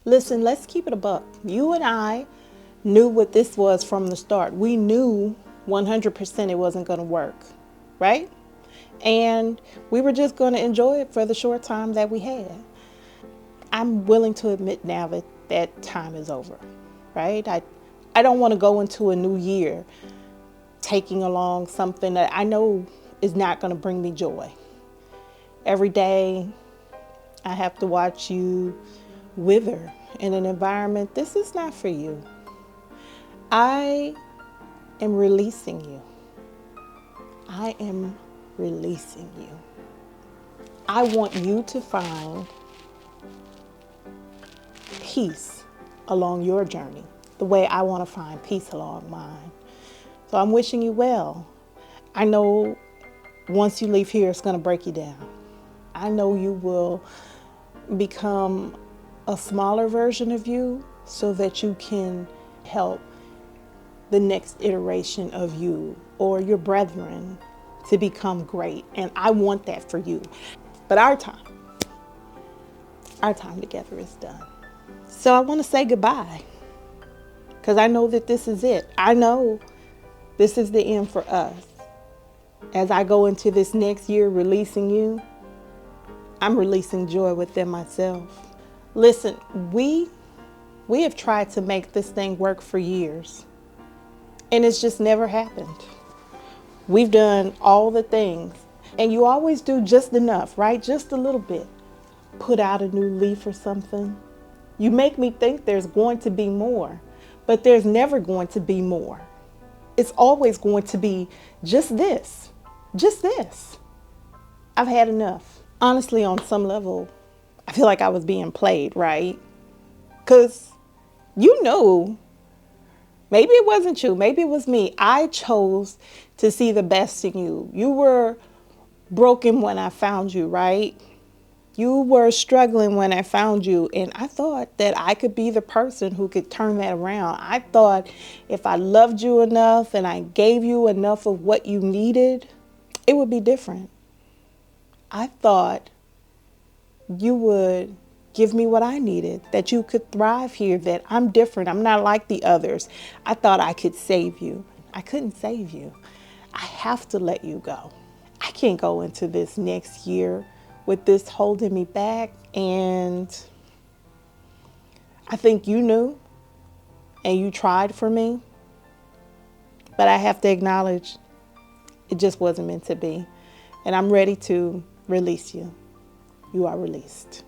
Listen, let's keep it a buck. You and I knew what this was from the start. We knew 100% it wasn't going to work, right? And we were just going to enjoy it for the short time that we had. I'm willing to admit now that that time is over, right? I don't want to go into a new year taking along something that I know is not going to bring me joy. Every day I have to watch you wither in an environment. This is not for you. I am releasing you. I am releasing you. I want you to find peace along your journey the way I want to find peace along mine. So I'm wishing you well. I know once you leave here, it's going to break you down. I know you will become a smaller version of you so that you can help the next iteration of you or your brethren to become great. And I want that for you. But our time together is done. So I want to say goodbye because I know that this is it. I know this is the end for us. As I go into this next year releasing you, I'm releasing joy within myself. Listen, we have tried to make this thing work for years, and it's just never happened. We've done all the things, and you always do just enough, right? Just a little bit. Put out a new leaf or something. You make me think there's going to be more, but there's never going to be more. It's always going to be just this, just this. I've had enough. Honestly, on some level, I feel like I was being played, right? Because you know, maybe it wasn't you, maybe it was me. I chose to see the best in you. You were broken when I found you, right? You were struggling when I found you, and I thought that I could be the person who could turn that around. I thought if I loved you enough and I gave you enough of what you needed, it would be different. I thought you would give me what I needed, that you could thrive here, that I'm different. I'm not like the others. I thought I could save you. I couldn't save you. I have to let you go. I can't go into this next year with this holding me back. And I think you knew and you tried for me, but I have to acknowledge it just wasn't meant to be. And I'm ready to release you. You are released.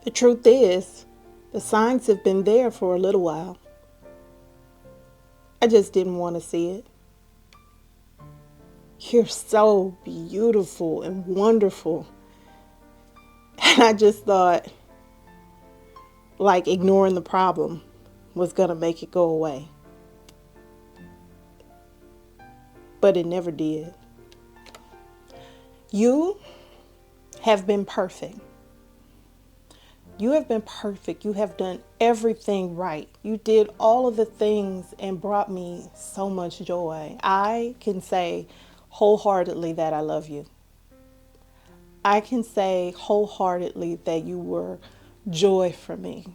The truth is, the signs have been there for a little while. I just didn't want to see it. You're so beautiful and wonderful. And I just thought, like, ignoring the problem was going to make it go away. But it never did. You have been perfect. You have been perfect. You have done everything right. You did all of the things and brought me so much joy. I can say wholeheartedly that I love you. I can say wholeheartedly that you were joy for me.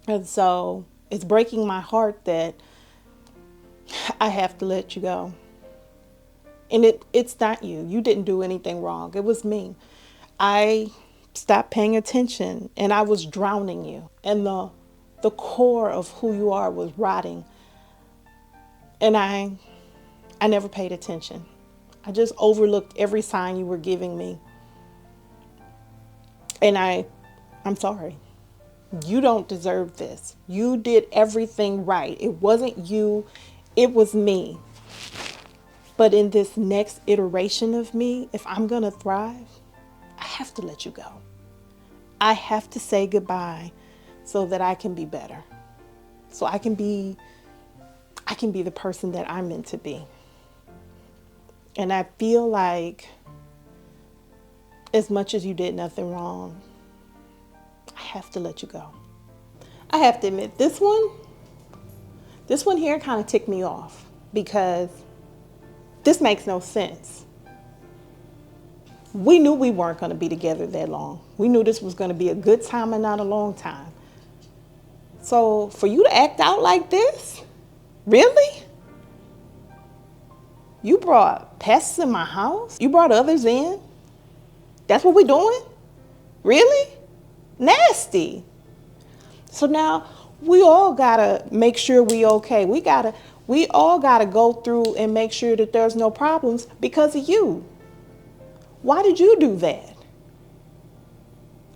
And so it's breaking my heart that I have to let you go. And it's not you. You didn't do anything wrong. It was me. I stopped paying attention and I was drowning you. And the core of who you are was rotting. And I never paid attention. I just overlooked every sign you were giving me. And I'm sorry. You don't deserve this. You did everything right. It wasn't you, it was me. But in this next iteration of me, if I'm going to thrive, I have to let you go. I have to say goodbye so that I can be better. So I can be the person that I'm meant to be. And I feel like as much as you did nothing wrong, I have to let you go. I have to admit, this one here kind of ticked me off because this makes no sense. We knew we weren't going to be together that long. We knew this was going to be a good time and not a long time. So for you to act out like this, really? You brought pests in my house? You brought others in? That's what we're doing? Really? Nasty. So now we all gotta make sure we okay. We all gotta go through and make sure that there's no problems because of you. Why did you do that?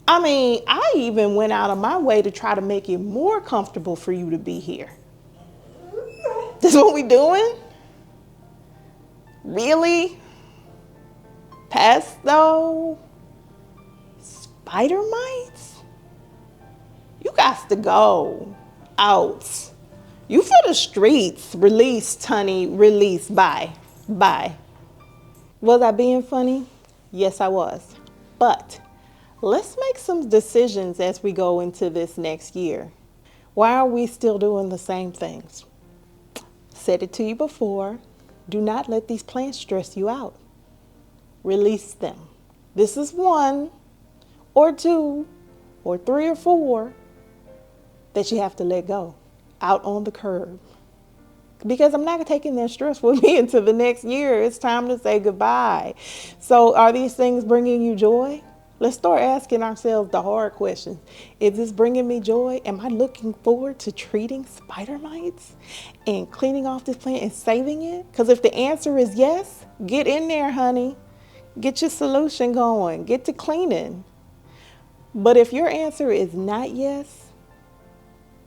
I mean, I even went out of my way to try to make it more comfortable for you to be here. This is what we doing? Really? Pesto? Spider mites? You got to go out. You for the streets. Release, honey. Release. Bye. Bye. Was I being funny? Yes, I was. But let's make some decisions as we go into this next year. Why are we still doing the same things? Said it to you before. Do not let these plans stress you out. Release them. This is 1 or 2 or 3 or 4 that you have to let go out on the curb. Because I'm not taking that stress with me into the next year. It's time to say goodbye. So are these things bringing you joy? Let's start asking ourselves the hard questions. Is this bringing me joy? Am I looking forward to treating spider mites and cleaning off this plant and saving it? Because if the answer is yes, get in there, honey. Get your solution going. Get to cleaning. But if your answer is not yes,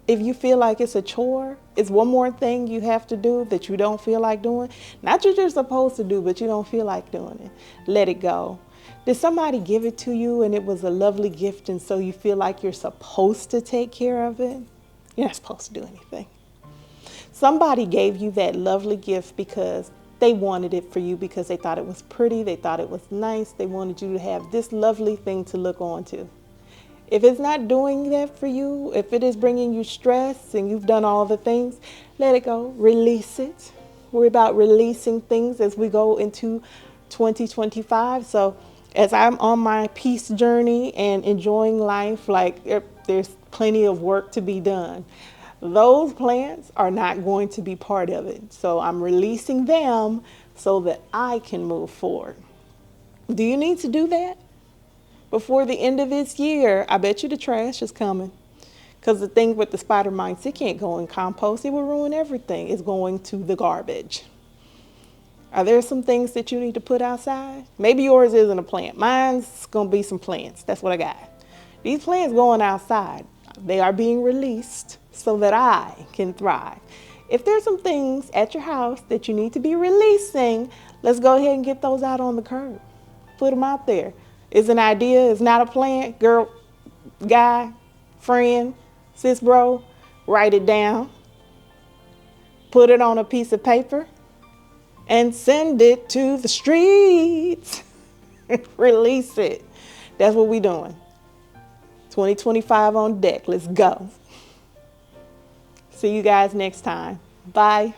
if you feel like it's a chore, it's one more thing you have to do that you don't feel like doing, not that you're supposed to do, but you don't feel like doing it, let it go. Did somebody give it to you and it was a lovely gift and so you feel like you're supposed to take care of it? You're not supposed to do anything. Somebody gave you that lovely gift because they wanted it for you, because they thought it was pretty, they thought it was nice, they wanted you to have this lovely thing to look on to. If it's not doing that for you, if it is bringing you stress and you've done all the things, let it go, release it. We're about releasing things as we go into 2025. So as I'm on my peace journey and enjoying life, like there's plenty of work to be done. Those plants are not going to be part of it. So I'm releasing them so that I can move forward. Do you need to do that? Before the end of this year, I bet you the trash is coming. Because the thing with the spider mites, it can't go in compost. It will ruin everything. It's going to the garbage. Are there some things that you need to put outside? Maybe yours isn't a plant. Mine's going to be some plants. That's what I got. These plants going outside. They are being released so that I can thrive. If there's some things at your house that you need to be releasing, let's go ahead and get those out on the curb. Put them out there. It's an idea. It's not a plant. Girl, guy, friend, sis, bro, write it down. Put it on a piece of paper and send it to the streets. Release it. That's what we're doing. 2025 on deck. Let's go. See you guys next time. Bye.